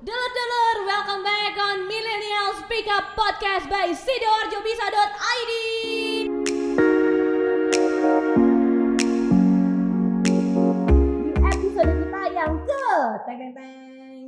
Dulur-dulur, welcome back on Millennial Speak Up Podcast by sidoarjobisa.id. Di episode kita yang ke teng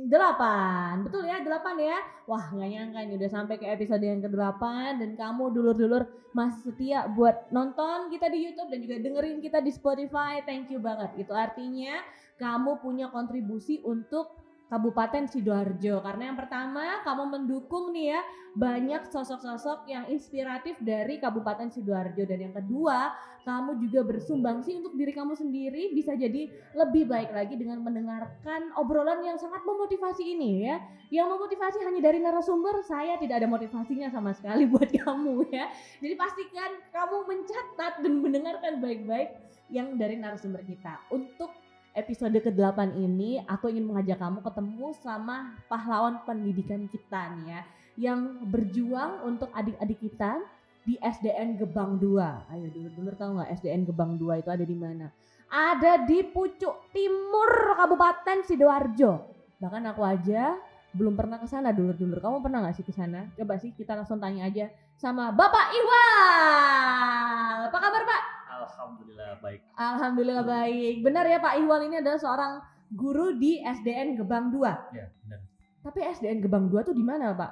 8. Betul ya, 8 ya. Wah, nggak nyangka ini udah sampai ke episode yang ke-8 dan kamu dulur-dulur masih setia buat nonton kita di YouTube dan juga dengerin kita di Spotify. Thank you banget. Itu artinya kamu punya kontribusi untuk Kabupaten Sidoarjo, karena yang pertama kamu mendukung nih ya banyak sosok-sosok yang inspiratif dari Kabupaten Sidoarjo, dan yang kedua kamu juga bersumbangsi untuk diri kamu sendiri bisa jadi lebih baik lagi dengan mendengarkan obrolan yang sangat memotivasi ini ya. Yang memotivasi hanya dari narasumber, saya tidak ada motivasinya sama sekali buat kamu ya. Jadi pastikan kamu mencatat dan mendengarkan baik-baik yang dari narasumber kita. Untuk episode ke-8 ini aku ingin mengajak kamu ketemu sama pahlawan pendidikan kita nih ya, yang berjuang untuk adik-adik kita di SDN Gebang 2. Ayo dulur-dulur, tahu nggak SDN Gebang 2 itu ada di mana? Ada di pucuk timur Kabupaten Sidoarjo. Bahkan aku aja belum pernah ke sana dulur-dulur. Kamu pernah nggak sih ke sana? Coba sih kita langsung tanya aja sama Bapak Ihwal. Apa kabar Pak? Alhamdulillah baik. Alhamdulillah baik. Benar ya Pak Ihwal ini adalah seorang guru di SDN Gebang 2. Ya, benar. Tapi SDN Gebang 2 tuh di mana Pak?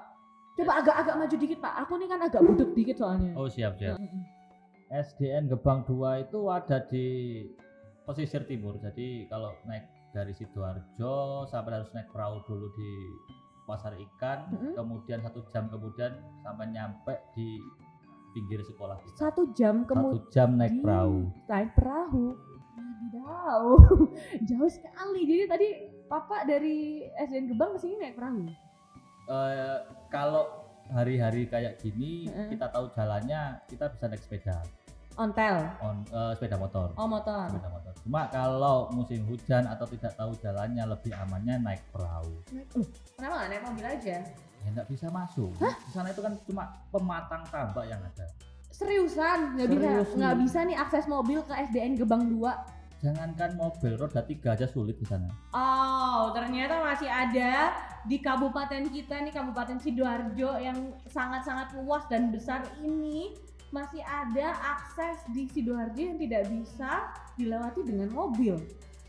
Coba agak-agak maju dikit Pak. Aku nih kan agak budek dikit soalnya. Oh siap. SDN Gebang 2 itu ada di pesisir timur. Jadi kalau naik dari Sidoarjo sampai harus naik perahu dulu di Pasar Ikan, kemudian 1 jam kemudian sampai nyampe di pinggir sekolah kita. 1 jam kemudian 1 jam naik perahu. Naik perahu. Wadidaw. Jauh sekali. Jadi tadi Papa dari SDN Gebang ke sini naik perahu. Kalau hari-hari kayak gini kita tahu jalannya, kita bisa naik sepeda. Ontel. Sepeda motor. Oh, motor. Sepeda motor. Cuma kalau musim hujan atau tidak tahu jalannya, lebih amannya naik perahu. Kenapa nggak naik mobil aja? Ya nggak bisa masuk. Di sana itu kan cuma pematang tambak yang ada. Seriusan? Nggak bisa nih akses mobil ke SDN Gebang 2? Jangankan mobil, roda 3 aja sulit di sana. Oh, ternyata masih ada di kabupaten kita nih, Kabupaten Sidoarjo yang sangat-sangat luas dan besar ini. Masih ada akses di Sidoarjo yang tidak bisa dilewati dengan mobil.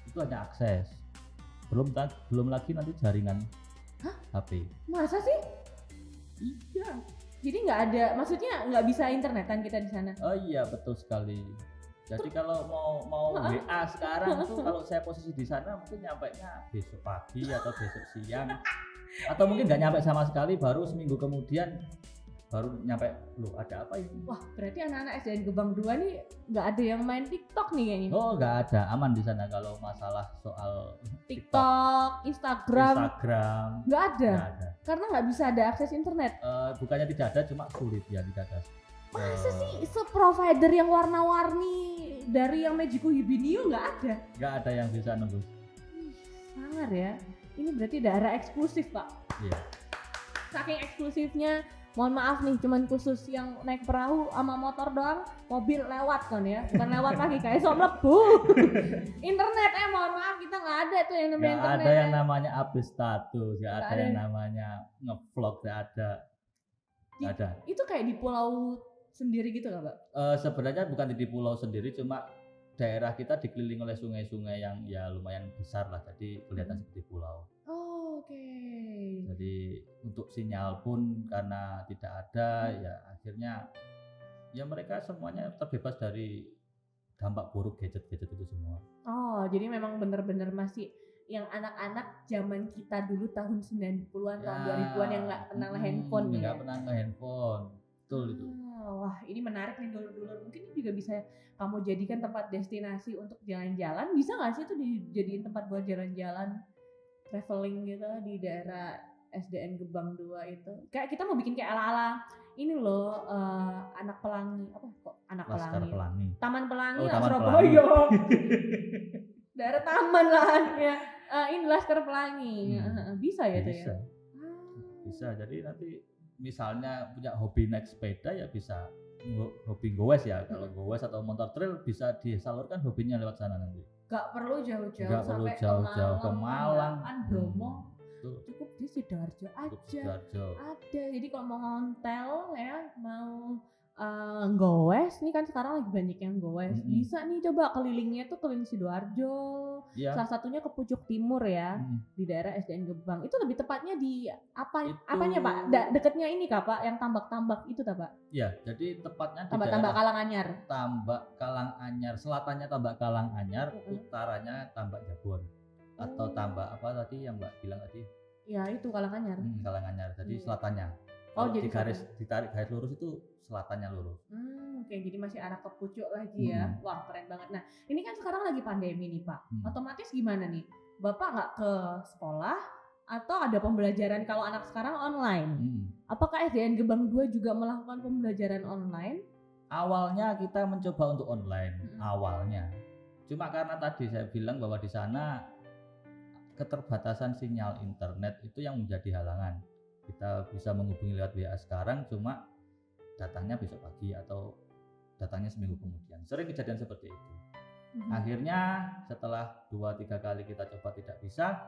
Itu ada akses. Belum lagi nanti jaringan HP. Masa sih? Iya. Jadi nggak ada, maksudnya nggak bisa internetan kita di sana? Oh iya, betul sekali. Jadi kalau mau WA sekarang tuh, kalau saya posisi di sana mungkin nyampainya besok pagi atau besok siang, atau mungkin nggak nyampe sama sekali, baru seminggu kemudian baru nyampe. Loh, ada apa ini? Wah, berarti anak-anak SDN Gebang 2 nih nggak ada yang main TikTok nih kayaknya. Oh, nggak ada, aman di sana kalau masalah soal TikTok, Instagram. Nggak ada. Karena nggak bisa ada akses internet. Bukannya tidak ada, cuma sulit ya, tidak ada. Masa sih se-provider yang warna-warni dari yang Magico Hibinio nggak ada? Nggak ada yang bisa nembus. Sangar ya. Ini berarti daerah eksklusif Pak. Iya. Saking eksklusifnya, mohon maaf nih, cuman khusus yang naik perahu sama motor doang, mobil lewat kan ya, bukan lewat lagi kayak sok mlebu. Internet mohon maaf, kita nggak ada tuh yang namanya internet. Nggak ada yang namanya update status, nggak ada yang namanya ngevlog, nggak ada. Nggak ada. Itu kayak di pulau sendiri gitu nggak Pak? Sebenarnya bukan di pulau sendiri, cuma daerah kita dikelilingi oleh sungai-sungai yang ya lumayan besar lah, jadi kelihatan seperti pulau. Oke. Jadi untuk sinyal pun karena tidak ada, ya akhirnya ya mereka semuanya terbebas dari dampak buruk gadget-gadget itu semua. Oh, jadi memang benar-benar masih yang anak-anak zaman kita dulu tahun 90-an, tahun 2000-an yang nggak kenal handphone ya. Nggak pernah handphone. Betul itu. Wah, ini menarik nih dulur-dulur. Mungkin ini juga bisa kamu jadikan tempat destinasi untuk jalan-jalan. Bisa nggak sih itu dijadiin tempat buat jalan-jalan, traveling gitu di daerah SDN Gebang 2 itu? Kayak kita mau bikin kayak ala-ala ini loh, anak pelangi, apa kok anak Laskar Pelangi. Taman Pelangi, Taman Surabaya. Daerah taman lah ya. Ini Laskar Pelangi. Bisa ya itu ya? Bisa. Jadi nanti misalnya punya hobi naik sepeda ya bisa hobi gowes ya. Kalau gowes atau motor trail bisa disalurkan hobinya lewat sana nanti. Gak perlu jauh-jauh Nggak perlu sampai jauh-jauh ke Malang, Bromo. Cukup di Sidoarjo Untuk aja. Sidoarjo. Ada. Jadi kalau mau ngontel ya, mau gowes, nih kan sekarang lagi banyak yang gowes. Bisa nih coba kelilingnya tuh keliling Sidoarjo. Iya. Salah satunya ke Pucuk Timur ya, di daerah SDN Gebang. Itu lebih tepatnya di apanya Pak? Deketnya ini Kak Pak, yang tambak-tambak itu tak Pak? Iya, jadi tepatnya di Tambak-tambak daerah Karanganyar. Tambak Karanganyar, selatannya Tambak Karanganyar, utaranya Tambak Jabon. Atau Tambak apa tadi yang Mbak bilang tadi? Ya itu Karanganyar. Karanganyar, jadi selatannya. Oh, jadi jadi ditarik garis lurus itu selatannya lurus. Oke, jadi masih arah ke pucuk lagi ya. Wah, keren banget. Nah, ini kan sekarang lagi pandemi nih, Pak. Otomatis gimana nih? Bapak nggak ke sekolah atau ada pembelajaran kalau anak sekarang online? Apakah SDN Gebang 2 juga melakukan pembelajaran online? Awalnya kita mencoba untuk online, awalnya. Cuma karena tadi saya bilang bahwa di sana keterbatasan sinyal internet itu yang menjadi halangan. Kita bisa menghubungi lewat WA sekarang, cuma datangnya besok pagi atau datangnya seminggu kemudian. Sering kejadian seperti itu. Akhirnya setelah 2-3 kali kita coba tidak bisa,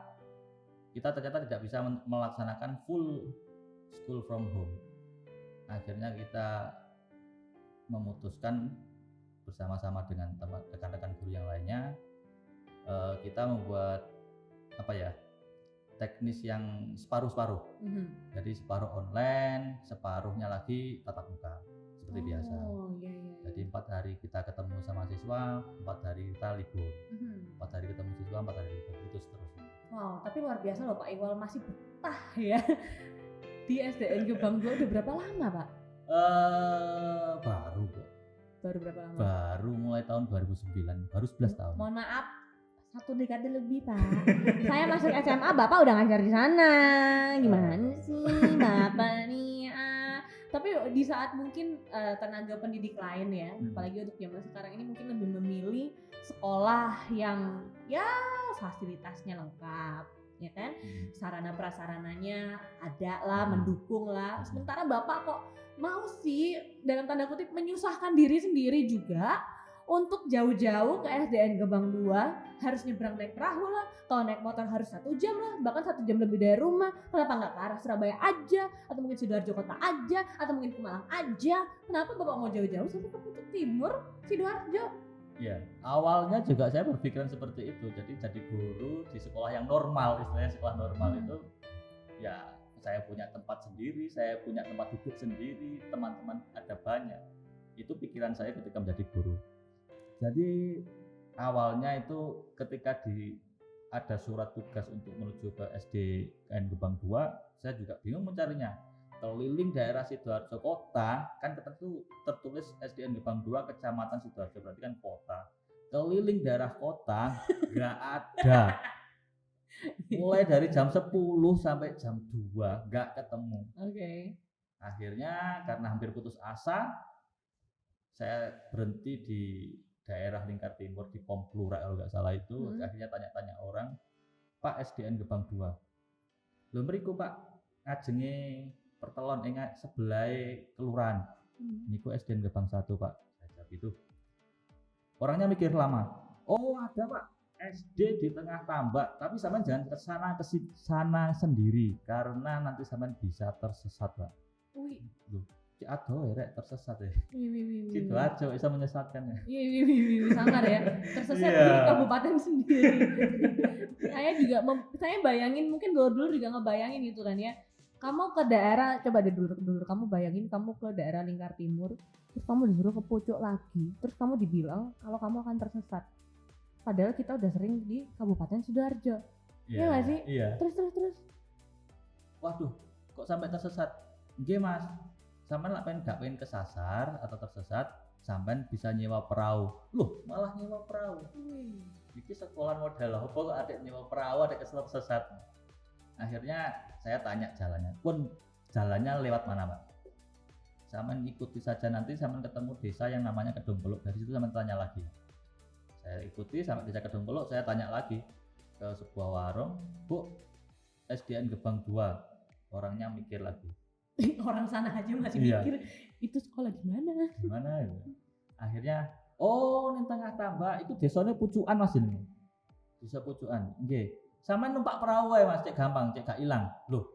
kita ternyata tidak bisa melaksanakan full school from home. Akhirnya kita memutuskan bersama-sama dengan rekan-rekan guru yang lainnya, kita membuat teknis yang separuh-separuh. Jadi separuh online, separuhnya lagi tatap muka seperti biasa. Iya. Jadi 4 hari kita ketemu sama siswa, 4 hari kita libur. 4 hari ketemu siswa, 4 hari libur, itu seterusnya. Wow, tapi luar biasa loh Pak Iwal, masih betah ya di SDN Gebang 2. Udah berapa lama Pak? Baru kok. Baru berapa lama? Baru mulai tahun 2009, baru 11 tahun. Mohon maaf, 1 dekade lebih Pak. Saya masuk SMA, Bapak udah ngajar di sana. Gimana sih Bapak nih? Tapi di saat mungkin tenaga pendidik lain ya, apalagi untuk zaman sekarang ini mungkin lebih memilih sekolah yang ya fasilitasnya lengkap, ya kan? Sarana prasarananya ada lah, mendukung lah. Sementara Bapak kok mau sih dalam tanda kutip menyusahkan diri sendiri juga untuk jauh-jauh ke SDN Gebang 2, harus nyebrang naik perahu lah, kalau naik motor harus 1 jam lah, bahkan 1 jam lebih dari rumah. Kenapa nggak ke arah Surabaya aja, atau mungkin Sidoarjo kota aja, atau mungkin ke Malang aja? Kenapa Bapak mau jauh-jauh sampai ke Pucuk Timur, Sidoarjo? Ya, awalnya juga saya berpikiran seperti itu. Jadi guru di sekolah yang normal, istilahnya sekolah normal itu, ya saya punya tempat sendiri, saya punya tempat duduk sendiri, teman-teman ada banyak. Itu pikiran saya ketika menjadi guru. Jadi awalnya itu ketika ada surat tugas untuk menuju ke SDN Gebang 2, saya juga bingung mencarinya. Keliling daerah Sidoarjo kota, kan tertulis SDN Gebang 2 Kecamatan Sidoarjo, berarti kan kota. Keliling daerah kota nggak ada. Mulai dari jam 10 sampai jam 2 nggak ketemu. Akhirnya karena hampir putus asa, saya berhenti di daerah Lingkar Timur di Pom Plurak kalau nggak salah itu. Akhirnya tanya-tanya orang, Pak SDN Gebang 2 lho mriku Pak ngajenge pertelon sebelah kelurahan niku SDN Gebang 1 Pak. Saya jawab itu. Orangnya mikir lama, oh ada Pak SD di tengah tambak, tapi sampean jangan ke sana sendiri karena nanti sampean bisa tersesat Pak. Loh, aduh rek tersesat ya. Gitu aja bisa menyesatkan ya. Sangar ya. Tersesat di kabupaten sendiri. Saya bayangin, mungkin dulu juga ngebayangin gitu kan ya. Kamu ke daerah, coba deh dulu kamu bayangin kamu ke daerah Lingkar Timur, terus kamu disuruh ke pucuk lagi, terus kamu dibilang kalau kamu akan tersesat. Padahal kita udah sering di Kabupaten Sidoarjo. Iya nggak sih? Iya. Terus. Waduh, kok sampai tersesat? Nggih Mas. Sampean lak pengen kesasar atau tersesat, sampean bisa nyewa perahu. Loh, malah nyewa perahu. Iki sekolah modal apa kok ada nyewa perahu, ada tersesat. Akhirnya saya tanya jalannya. Pun jalannya lewat mana, Pak? Sampean ikuti saja, nanti sampean ketemu desa yang namanya Kedung Peluk. Dari situ sampean tanya lagi. Saya ikuti sampai desa Kedung Peluk, saya tanya lagi ke sebuah warung, Bu, SDN Gebang 2. Orangnya mikir lagi. Orang sana aja masih mikir itu sekolah di mana? Gimana ya? Akhirnya, oh, ning tengah tambak itu desane Pucukan Mas jenenge. Desa Pucukan. Nggih. Sama numpak perahu ae Mas, cek gampang, cek gak ilang. Loh,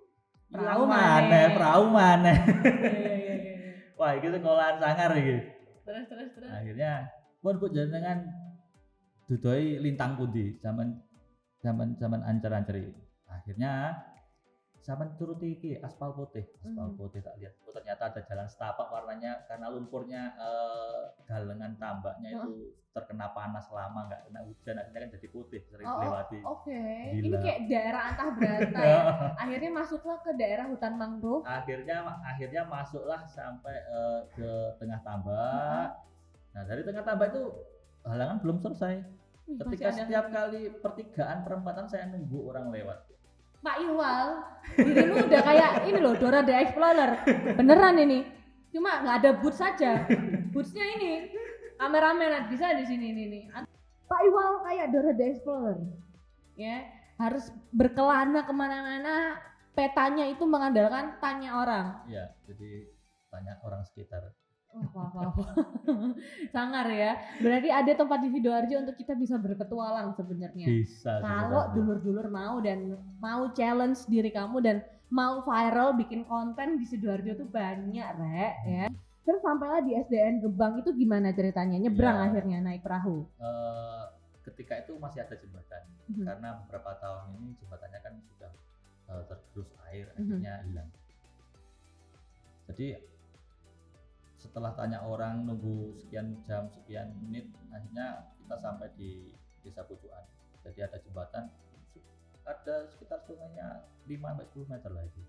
Perahu ilang maneh. maneh, perahu maneh. Iya. Wah, iki sekolahan sangar iki. Terus. Akhirnya pun Bu jenengan dudoi lintang pundi zaman ancer-anceri. Akhirnya sampean turuti iki aspal putih tak lihat. Oh, ternyata ada jalan setapak warnanya karena lumpurnya galengan tambaknya itu terkena panas lama nggak kena hujan akhirnya kan jadi putih sering dilewati. Oke. Gila. Ini kayak daerah antah beranta ya. Akhirnya masuklah ke daerah hutan mangrove. Akhirnya masuklah sampai ke tengah tambak. Nah, dari tengah tambak itu halangan belum selesai. Ketika setiap kali pertigaan perempatan saya nunggu orang lewat. Pak Iwal, dirimu udah kayak ini loh, Dora the Explorer. Beneran ini. Cuma nggak ada boots saja. Bootsnya ini kameramen bisa di sini nih. Pak Iwal kayak Dora the Explorer. Ya, harus berkelana kemana-mana. Petanya itu mengandalkan tanya orang. Iya, jadi tanya orang sekitar. Wah. Sangar ya. Berarti ada tempat di Sidoarjo untuk kita bisa berpetualang sebenarnya. Bisa. Kalau dulur-dulur mau dan mau challenge diri kamu dan mau viral bikin konten di Sidoarjo tuh banyak, Rek, ya. Terus sampailah di SDN Gebang itu gimana ceritanya? Nyebrang akhirnya naik perahu. Ketika itu masih ada jembatan. Karena beberapa tahun ini jembatannya kan sudah tergerus air, akhirnya hilang. Jadi setelah tanya orang nunggu sekian jam sekian menit akhirnya kita sampai di desa Pucuan. Jadi ada jembatan ada sekitar sungainya 5-10 meter lah itu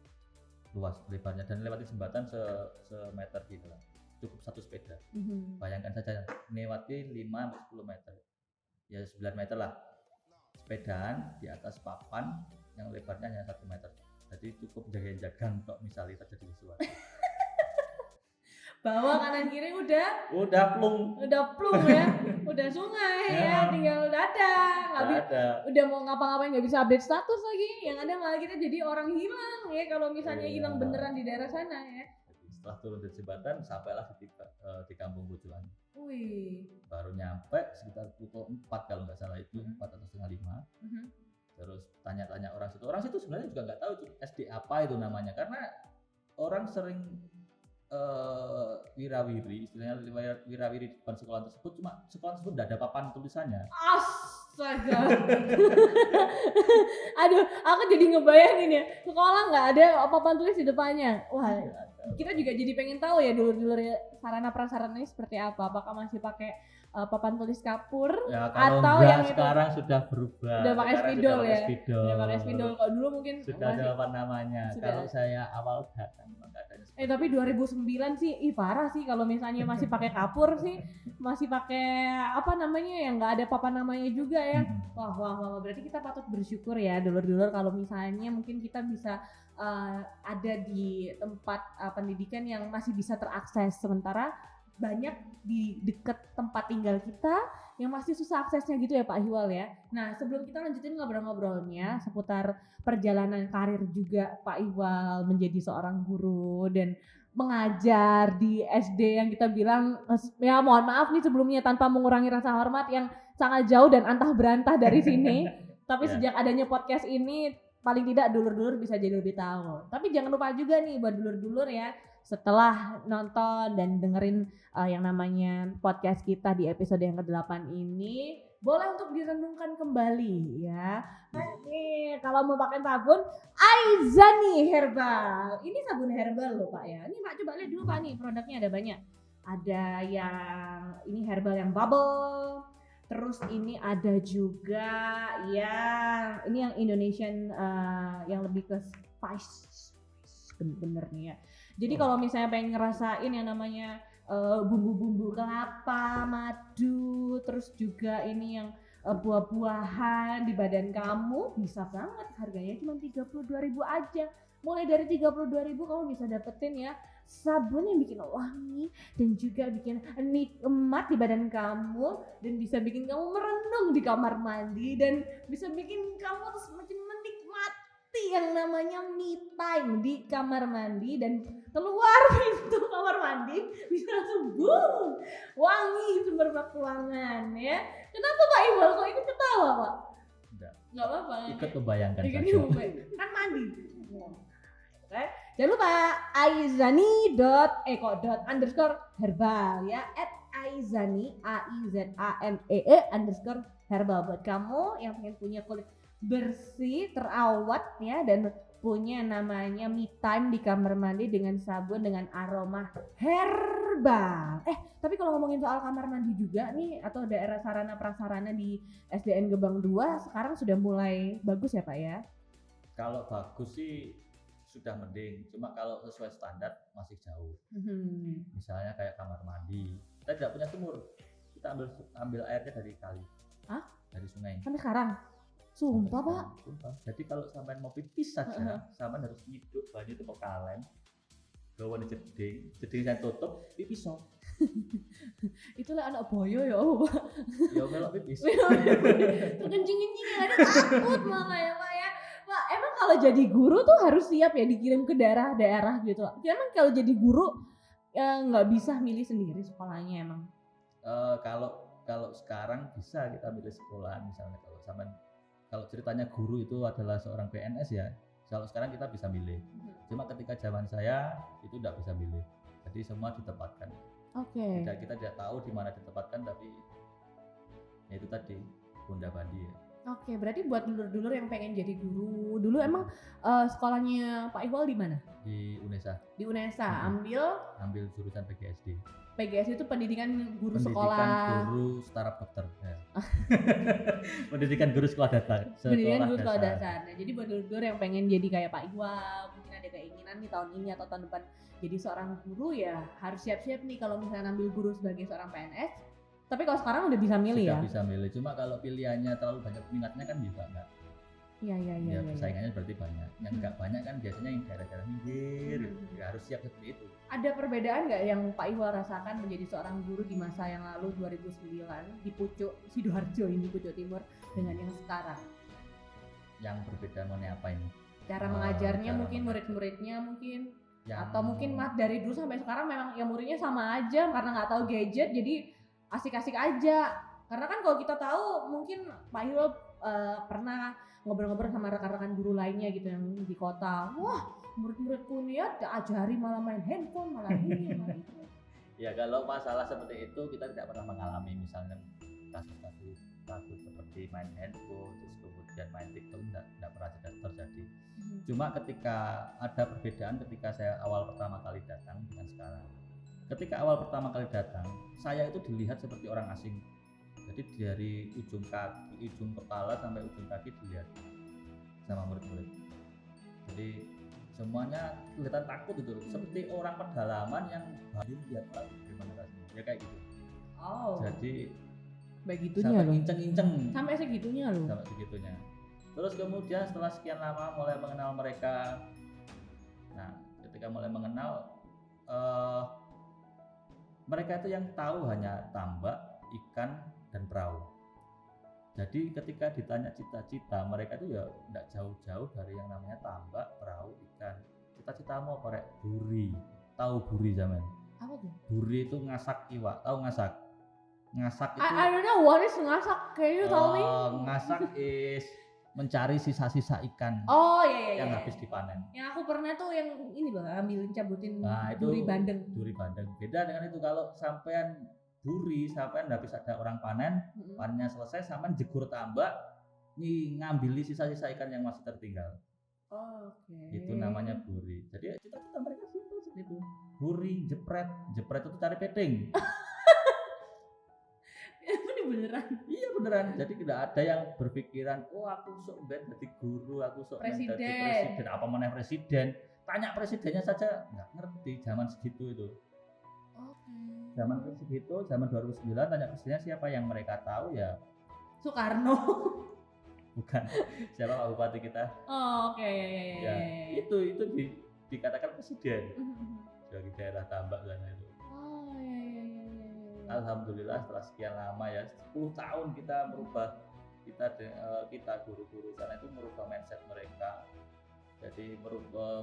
luas lebarnya dan lewati jembatan semeter gitu lah cukup satu sepeda. Bayangkan saja melewati 5-10 meter ya 9 meter lah sepedaan di atas papan yang lebarnya hanya 1 meter jadi cukup jaga-jaga untuk misalnya terjadi sesuatu. Bawah kanan kiri udah plung ya, udah sungai ya, tinggal udah udah mau ngapa-ngapain nggak bisa update status lagi, yang ada malah kita jadi orang hilang ya kalau misalnya hilang beneran di daerah sana ya. Setelah turun dari jembatan sampailah di kampung Pucuan. Wih. Baru nyampe sekitar pukul 4 kalau nggak salah itu 4 atau setengah 5. Terus tanya-tanya orang situ sebenarnya juga nggak tahu itu SD apa itu namanya karena orang sering wirawiri, istilahnya wirawiri di depan sekolah tersebut, cuma sekolah tersebut tidak ada papan tulisannya. Astaga. Aduh, aku jadi ngebayangin ya, sekolah nggak ada papan tulis di depannya. Wah, kita juga jadi pengen tahu ya dulur-dulur ya, sarana prasarananya seperti apa. Apakah masih pakai papan tulis kapur ya, atau yang sekarang itu sudah berubah. Udah pakai spidol ya. Udah pakai spidol. Kalau dulu mungkin sudah ada apa namanya. Kalau saya awal datang enggak ada. Tapi 2009 sih parah sih kalau misalnya masih pakai kapur sih, masih pakai apa namanya yang enggak ada papan namanya juga ya. Wah, berarti kita patut bersyukur ya dulur-dulur kalau misalnya mungkin kita bisa ada di tempat pendidikan yang masih bisa terakses, sementara banyak di dekat tempat tinggal kita yang masih susah aksesnya gitu ya Pak Hiwal ya. Nah sebelum kita lanjutin ngobrol-ngobrolnya seputar perjalanan karir juga Pak Hiwal menjadi seorang guru dan mengajar di SD yang kita bilang ya mohon maaf nih sebelumnya tanpa mengurangi rasa hormat yang sangat jauh dan antah berantah dari sini. Tapi sejak adanya podcast ini paling tidak dulur-dulur bisa jadi lebih tahu. Tapi jangan lupa juga nih buat dulur-dulur ya, setelah nonton dan dengerin yang namanya podcast kita di episode yang ke-8 ini, boleh untuk direnungkan kembali ya. Nih kalau mau pakai sabun Aizani Herbal. Ini sabun herbal loh Pak ya. Ini Pak coba lihat dulu Pak nih produknya ada banyak. Ada yang ini herbal yang bubble. Terus ini ada juga yang ini yang Indonesian yang lebih ke spice bener nih ya. Jadi kalau misalnya pengen ngerasain yang namanya bumbu-bumbu kelapa, madu, terus juga ini yang buah-buahan di badan kamu bisa banget, harganya cuma 32.000 aja. Mulai dari 32.000 kamu bisa dapetin ya sabun yang bikin wangi dan juga bikin nikmat di badan kamu dan bisa bikin kamu merenung di kamar mandi dan bisa bikin kamu terus makin menikmati yang namanya me time di kamar mandi dan keluar pintu kamar mandi bisa langsung boom wangi sumber keuangan ya. Kenapa Pak Iwal kok ikut ketawa Pak? Nggak apa-apa. Ikut membayangkan Ikut saja. kan mandi. Oke. Jangan lupa aizani.herbal ya @aizani _herbal buat kamu yang pengen punya kulit bersih, terawat ya dan punya namanya me time di kamar mandi dengan sabun dengan aroma herbal. Tapi kalau ngomongin soal kamar mandi juga nih atau daerah sarana prasarana di SDN Gebang 2 sekarang sudah mulai bagus ya Pak ya? Kalau bagus sih sudah mending, cuma kalau sesuai standar masih jauh. Misalnya kayak kamar mandi, kita tidak punya sumur, kita ambil airnya dari kali. Hah? Dari sungai. Sampai sekarang? Sumpah Sampai Pak? sekarang, sumpah. Jadi kalau sampai mau pipis saja, sampai harus nyiduk banyu itu ke kalen, gawa di jeding saya tutup, pipis so. Itulah anak boyo ya Ya melok pipis. kencing-kencing yang ada takut malah ya Pak ya. Pak emang kalau jadi guru tuh harus siap ya dikirim ke daerah-daerah gitu. Emang kalau jadi guru nggak bisa milih sendiri sekolahnya emang? Kalau sekarang bisa kita milih sekolah, misalnya kalau ceritanya guru itu adalah seorang PNS ya. Kalau sekarang kita bisa milih. Cuma ketika zaman saya itu tidak bisa milih. Jadi semua ditempatkan. Oke. Kita tidak tahu di mana ditempatkan, tapi ya itu tadi bunda-bandi ya. Oke, berarti buat dulur-dulur yang pengen jadi guru, dulu emang sekolahnya Pak Iqbal di mana? Di UNESA. Di UNESA, ambil jurusan PGSD. PGSD itu pendidikan guru Pendidikan sekolah. guru startup dokter. Ya. Pendidikan guru sekolah dasar. Pendidikan guru sekolah dasar. Nah, jadi buat dulur-dulur yang pengen jadi kayak Pak Iqbal, mungkin ada keinginan nih tahun ini atau tahun depan jadi seorang guru ya harus siap-siap nih kalau misalnya ambil guru sebagai seorang PNS. Tapi kalau sekarang udah bisa milih Sudah ya? bisa milih, cuma kalau pilihannya terlalu banyak minatnya kan juga enggak. Iya. Persaingannya berarti banyak. Yang enggak banyak kan biasanya yang daerah-daerah pinggir. Ya harus siap seperti itu. Ada perbedaan nggak yang Pak Iqbal rasakan menjadi seorang guru di masa yang lalu 2009 di Pucuk Sidoarjo ini, Pucuk Timur dengan yang sekarang? Yang berbeda mana apa ini? Cara mengajarnya cara mungkin, mengajar. murid-muridnya mungkin, Yang atau mungkin dari dulu sampai sekarang memang ya muridnya sama aja karena nggak tahu gadget jadi asik-asik aja. Karena kan kalau kita tahu mungkin Pak Iqbal pernah ngobrol-ngobrol sama rekan-rekan guru lainnya gitu yang di kota. Wah, murid-muridku nih ya diajari malah main handphone, malah ini, malah itu. Ya kalau masalah seperti itu kita tidak pernah mengalami, misalnya kasus seperti main handphone terus kemudian main TikTok tidak pernah terjadi. Cuma ketika ada perbedaan ketika saya awal pertama kali datang dengan sekarang. Ketika awal pertama kali datang, saya itu dilihat seperti orang asing. Jadi dari ujung kepala sampai ujung kaki dilihat sama murid-murid. Jadi semuanya kelihatan takut itu, seperti orang pedalaman yang baru lihat lagi gimana rasanya. Ya kayak gitu. Oh. Jadi begitunya sampai loh. inceng-inceng. Sampai segitunya loh. Sampai segitunya. Terus kemudian setelah sekian lama mulai mengenal mereka. Nah, ketika mulai mengenal mereka itu yang tahu hanya tambak, ikan, dan perahu. Jadi ketika ditanya cita-cita, mereka itu ya tidak jauh-jauh dari yang namanya tambak, perahu, ikan. Cita-citamu apa rek? Buri. Tahu buri zaman? Apa tuh? Buri itu ngasak iwak. Tahu ngasak? Ngasak itu I don't know what is ngasak. Can you tell me? Ngasak is mencari sisa-sisa ikan Oh iya. yang habis dipanen. Yang aku pernah tuh yang ini loh, ambilin cabutin Nah, itu duri bandeng. Duri bandeng. Beda dengan itu, kalau sampean buri, sampean habis ada orang panen, panennya selesai, sampean jegur tambak, ngambil sisa-sisa ikan yang masih tertinggal. Oke. Itu namanya buri. Jadi cita-cita mereka simpel seperti itu. Buri, jepret itu cari peting. Ini beneran. Iya beneran. Jadi tidak ada yang berpikiran, oh aku sok ben jadi guru, aku sok ben jadi presiden, apa mana presiden. Tanya presidennya saja nggak ngerti zaman segitu itu. Oke. Zaman segitu, zaman 2009 tanya presidennya siapa, yang mereka tahu ya Soekarno. bukan siapa Pak Bupati kita. Oh, oke. Ya, itu dikatakan presiden dari daerah Tambak sana itu. Oh iya. Alhamdulillah setelah sekian lama ya, 10 tahun kita merubah, kita guru-guru sana itu merubah mindset mereka. Jadi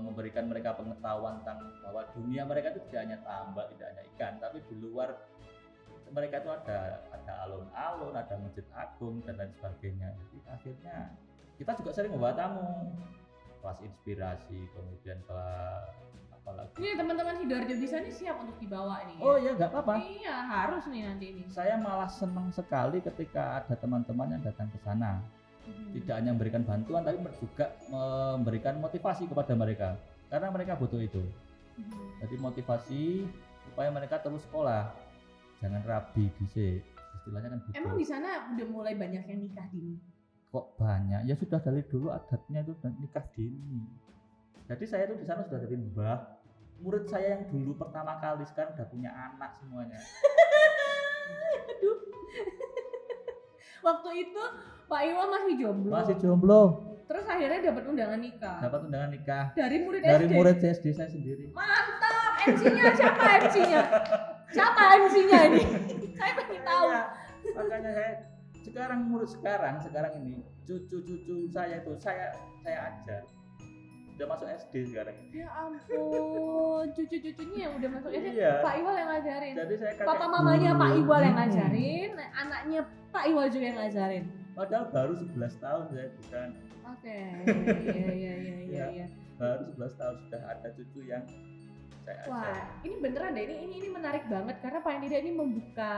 memberikan mereka pengetahuan tentang bahwa dunia mereka itu tidak hanya tambak, tidak hanya ikan, tapi di luar mereka itu ada alun-alun, ada masjid agung dan lain sebagainya. Jadi akhirnya kita juga sering membawa tamu, kelas inspirasi, kemudian kelas apalagi. Ini teman-teman Sidoarjo bisa nih siap untuk dibawa nih. Oh ya nggak apa-apa. Iya harus nih nanti ini. Saya malah senang sekali ketika ada teman-teman yang datang ke sana. Tidak hanya memberikan bantuan, tapi juga memberikan motivasi kepada mereka, karena mereka butuh itu. Jadi motivasi supaya mereka terus sekolah, jangan rabi dhisik, istilahnya kan gitu. Emang di sana udah mulai banyak yang nikah dini? Kok banyak? Ya sudah dari dulu adatnya itu nikah dini. Jadi saya tuh di sana sudah dari mbah, murid saya yang dulu pertama kali sekarang udah punya anak semuanya. Aduh. Waktu itu Pak Iwa masih jomblo. Masih jomblo. Terus akhirnya dapat undangan nikah. Dapat undangan nikah Dari murid dari SD. murid SD saya sendiri. Mantap. MC-nya siapa MC-nya? Siapa MC-nya ini? Saya pengen tahu. Iya, makanya saya sekarang ini cucu saya itu saya ajar. Udah masuk SD sekarang. Ya ampun, cucu-cucunya yang udah masuk SD. Iya. Pak Iwal yang ngajarin. Jadi saya Papa mamanya Pak Iwal yang ngajarin, anaknya Pak Iwal juga yang ngajarin. Padahal baru 11 tahun saya bukan. Oke. Iya. Baru 11 tahun sudah ada cucu yang saya ajar. Wah, ini beneran deh. Ini menarik banget karena paling tidak ini membuka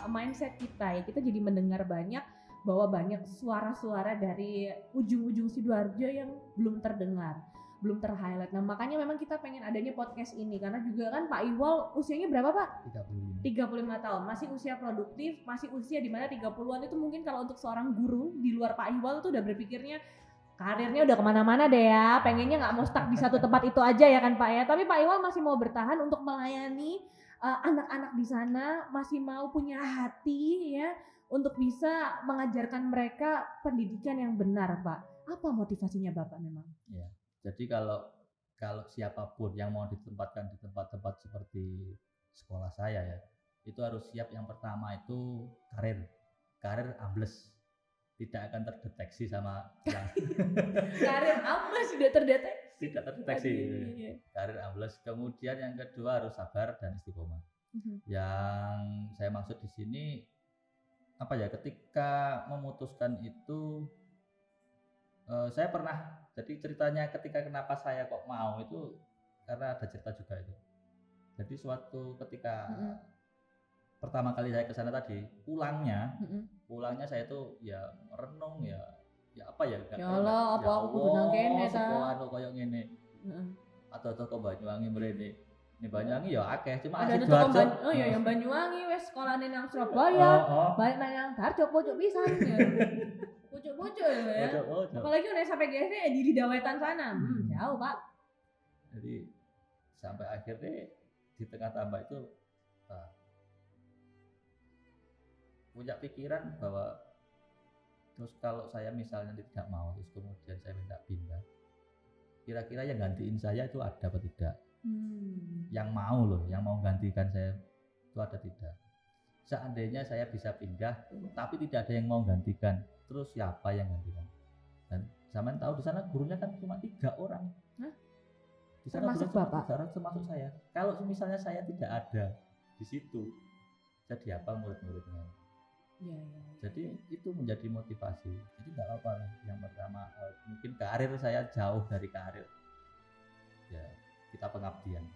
mindset kita ya. Kita jadi mendengar banyak bahwa banyak suara-suara dari ujung-ujung Sidoarjo yang belum terdengar, belum ter-highlight. Nah, makanya memang kita pengen adanya podcast ini karena juga kan Pak Iwal usianya berapa, Pak? 35 tahun. Masih usia produktif, masih usia di mana 30-an itu mungkin kalau untuk seorang guru di luar Pak Iwal itu udah berpikirnya karirnya udah kemana-mana deh ya, pengennya nggak mau stuck di satu tempat itu aja ya kan Pak ya. Tapi Pak Iwal masih mau bertahan untuk melayani anak-anak di sana, masih mau punya hati ya untuk bisa mengajarkan mereka pendidikan yang benar Pak. Apa motivasinya Bapak memang? Ya, jadi kalau siapapun yang mau ditempatkan di tempat-tempat seperti sekolah saya ya, itu harus siap. Yang pertama itu karir ambles. Tidak akan terdeteksi sama yang karir ambles sudah terdeteksi. Tidak terdeteksi. Iya. Karir ambles. Kemudian yang kedua harus sabar dan istiqomah. Yang saya maksud di sini apa ya? Ketika memutuskan itu, saya pernah. Jadi ceritanya ketika kenapa saya kok mau itu karena ada cerita juga itu. Jadi suatu ketika pertama kali saya ke sana tadi, pulangnya saya tuh ya merenung ya apa ya ya Allah, apa aku kudu nang kene ta. Sekolah koyo ngene. Atau ke Banyuwangi mrene. Nih Banyuwangi ya akeh, cuma ada asli tuh Sidoarjo. oh iya yang Banyuwangi wes sekolahane nang Surabaya. Balik nang Darjo pojok pisan ya. Pojok-pojok ya. Pojok. Apalagi udah sampai GSD di Dawetan sana. Jauh, Pak. Jadi sampai akhirnya di tengah tambah itu punya pikiran bahwa terus kalau saya misalnya tidak mau terus kemudian saya minta pindah, kira-kira yang gantiin saya itu ada apa tidak? Yang mau gantikan saya itu ada tidak? Seandainya saya bisa pindah tapi tidak ada yang mau gantikan, terus siapa yang gantikan? Dan zaman tahu di sana gurunya kan cuma 3 orang. Di sana termasuk Bapak? Termasuk saya. Kalau misalnya saya tidak ada di situ, jadi apa murid-muridnya? Ya. Jadi itu menjadi motivasi. Jadi nggak apa-apa lah. Yang pertama mungkin karir saya jauh dari karir. Ya kita pengabdian.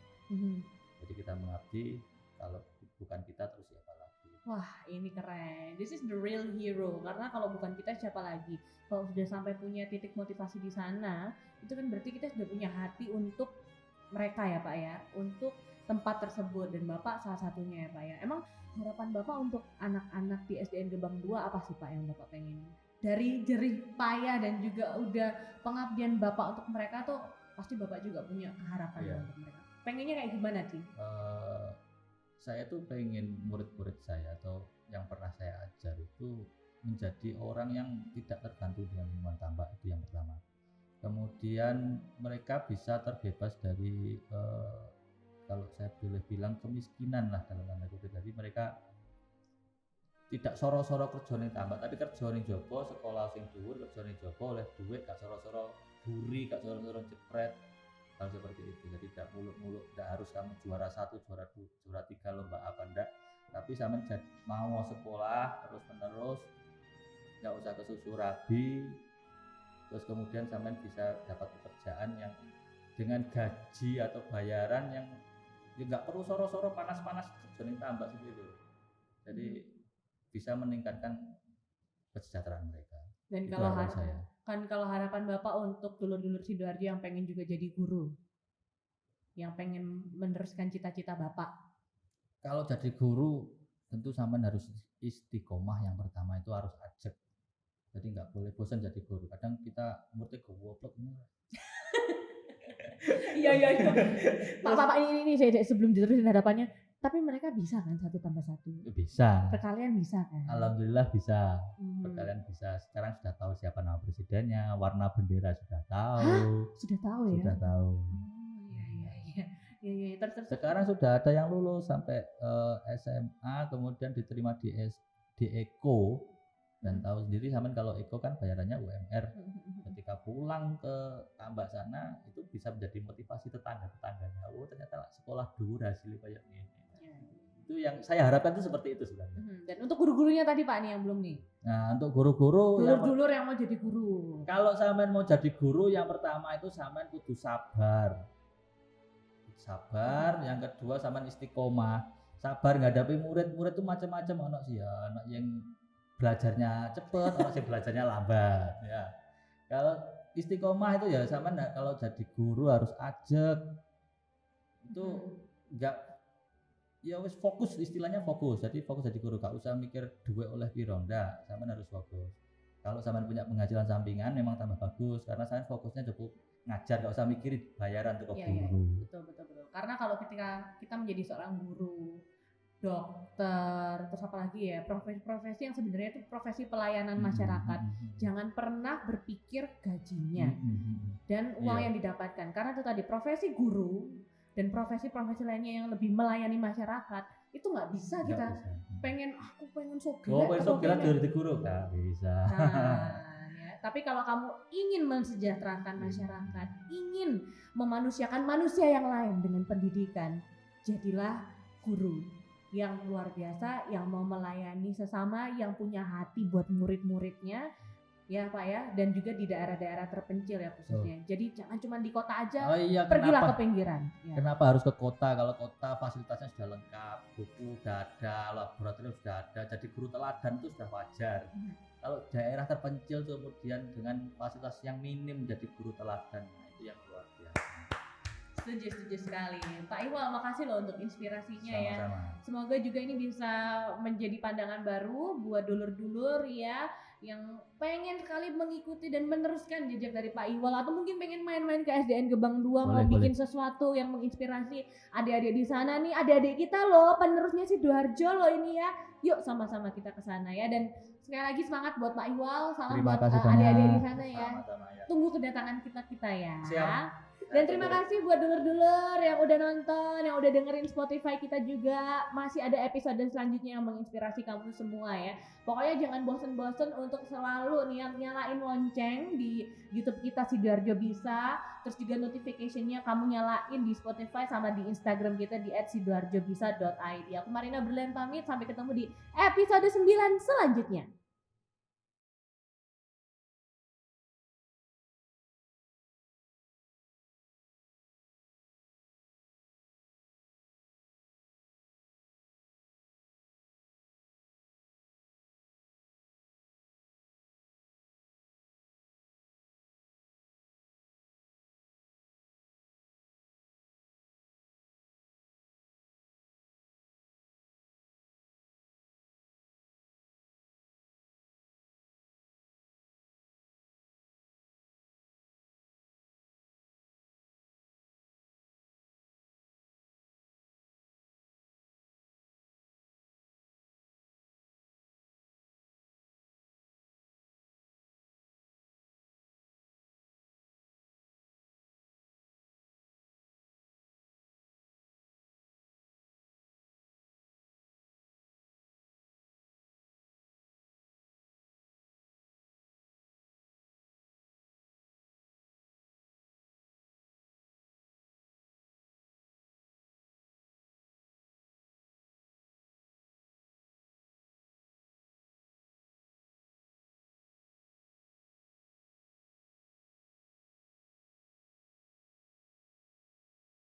Jadi kita mengabdi. Kalau bukan kita terus siapa lagi? Wah ini keren. This is the real hero. Karena kalau bukan kita siapa lagi? Kalau sudah sampai punya titik motivasi di sana, itu kan berarti kita sudah punya hati untuk mereka ya Pak ya. Untuk tempat tersebut dan Bapak salah satunya ya Pak ya. Emang harapan Bapak untuk anak-anak di SDN Gebang 2 apa sih Pak yang Bapak pengen? Dari jerih payah dan juga udah pengabdian Bapak untuk mereka tuh pasti Bapak juga punya harapan untuk mereka. Pengennya kayak gimana sih? Saya tuh pengen murid-murid saya atau yang pernah saya ajar itu menjadi orang yang tidak tergantung dengan minuman tambak, itu yang pertama. Kemudian mereka bisa terbebas dari kalau saya boleh bilang kemiskinan lah dalam tanda kutip. Jadi mereka tidak soro-soro kerja ning tambak, tapi kerja ning jaba sekolah sing dhuwur, kerja ning jaba oleh duit, gak soro-soro buri, gak soro-soro jepret, hal seperti itu. Jadi tidak muluk-muluk, tidak harus kamu juara 1, juara 2, juara 3 lomba apa enggak, tapi sama mau sekolah terus menerus, nggak usah kesusu rabi, terus kemudian sampean bisa dapat pekerjaan yang dengan gaji atau bayaran yang ya nggak perlu soro-soro panas-panas kerjaan tambah seperti itu. Jadi bisa meningkatkan kesejahteraan mereka. Dan Itu kalau harapan saya. kalau harapan Bapak untuk dulur-dulur Sidoarjo yang pengen juga jadi guru, yang pengen meneruskan cita-cita Bapak. Kalau jadi guru tentu sampean harus istiqomah. Yang pertama itu harus ajak. Jadi nggak boleh bosan jadi guru. Kadang kita muridnya goblok ini. Iya. Pak ini saya sebelum diterusin harapannya. Tapi mereka bisa kan 1+1? Bisa. Perkalian bisa kan? Alhamdulillah bisa. Perkalian bisa. Sekarang sudah tahu siapa nama presidennya, warna bendera sudah tahu. Hah? Sudah tahu ya? Sudah tahu. Iya. Terus. Sekarang sudah ada yang lulus sampai SMA, kemudian diterima di Eko. Dan tahu sendiri sampean kalau Eko kan bayarannya UMR. Ketika pulang ke Tambak sana itu bisa menjadi motivasi tetangga-tetangganya. Oh ternyata sekolah dulu hasilnya kayak gini. Itu yang saya harapkan itu seperti itu sebenarnya. Dan untuk guru-gurunya tadi Pak nih yang belum nih. Nah untuk guru-guru Dulur-dulur yang mau jadi guru. Kalau sampean mau jadi guru, yang pertama itu sampean kudu sabar. Yang kedua sampean istiqomah. Sabar ngadapi murid itu macam-macam, ono sih ya, ono yang belajarnya cepet, ono sih belajarnya lambat ya. Kalau istiqomah itu ya sampean kalau jadi guru harus ajak. Itu enggak ya wis fokus, istilahnya fokus. Jadi fokus jadi guru, gak usah mikir duit oleh piro, ndak, sampean harus fokus. Kalau sampean punya penghasilan sampingan memang tambah bagus karena saya fokusnya cukup ngajar, gak usah mikirin bayaran untuk guru. Betul. Karena kalau ketika kita menjadi seorang guru, dokter, terus apalagi ya profesi-profesi yang sebenarnya itu profesi pelayanan masyarakat, jangan pernah berpikir gajinya dan uang yang didapatkan. Karena itu tadi profesi guru dan profesi-profesi lainnya yang lebih melayani masyarakat itu nggak bisa kita aku pengen sogelan jadi guru nggak bisa. Tapi kalau kamu ingin mensejahterakan masyarakat, ingin memanusiakan manusia yang lain dengan pendidikan, jadilah guru yang luar biasa, yang mau melayani sesama, yang punya hati buat murid-muridnya, ya Pak ya, dan juga di daerah-daerah terpencil ya khususnya. Jadi jangan cuma di kota aja, pergilah ke pinggiran. Ya. Kenapa harus ke kota? Kalau kota fasilitasnya sudah lengkap, buku sudah ada, laboratorium sudah ada, jadi guru teladan itu sudah wajar. Kalau daerah terpencil kemudian dengan fasilitas yang minim jadi guru teladan, itu yang luar biasa. Setuju sekali Pak Iwal, makasih loh untuk inspirasinya. Sama-sama. Ya. Semoga juga ini bisa menjadi pandangan baru buat dulur-dulur ya yang pengen sekali mengikuti dan meneruskan jejak dari Pak Iwal, atau mungkin pengen main-main ke SDN Gebang 2 mau bikin sesuatu yang menginspirasi adik-adik di sana nih, adik-adik kita loh, penerusnya Sidoarjo loh ini ya. Yuk sama-sama kita ke sana ya, dan sekali lagi semangat buat Pak Iwal, salam buat adik-adik di sana ya. Tunggu kedatangan kita ya. Siap. Dan terima kasih buat dulur-dulur yang udah nonton, yang udah dengerin Spotify kita juga. Masih ada episode selanjutnya yang menginspirasi kamu semua ya. Pokoknya jangan bosen-bosen untuk selalu nyalain lonceng di YouTube kita Sidoarjo Bisa. Terus juga notification-nya kamu nyalain di Spotify sama di Instagram kita di @sidoarjobisa.id. Aku Marina Berlian pamit, sampai ketemu di episode 9 selanjutnya.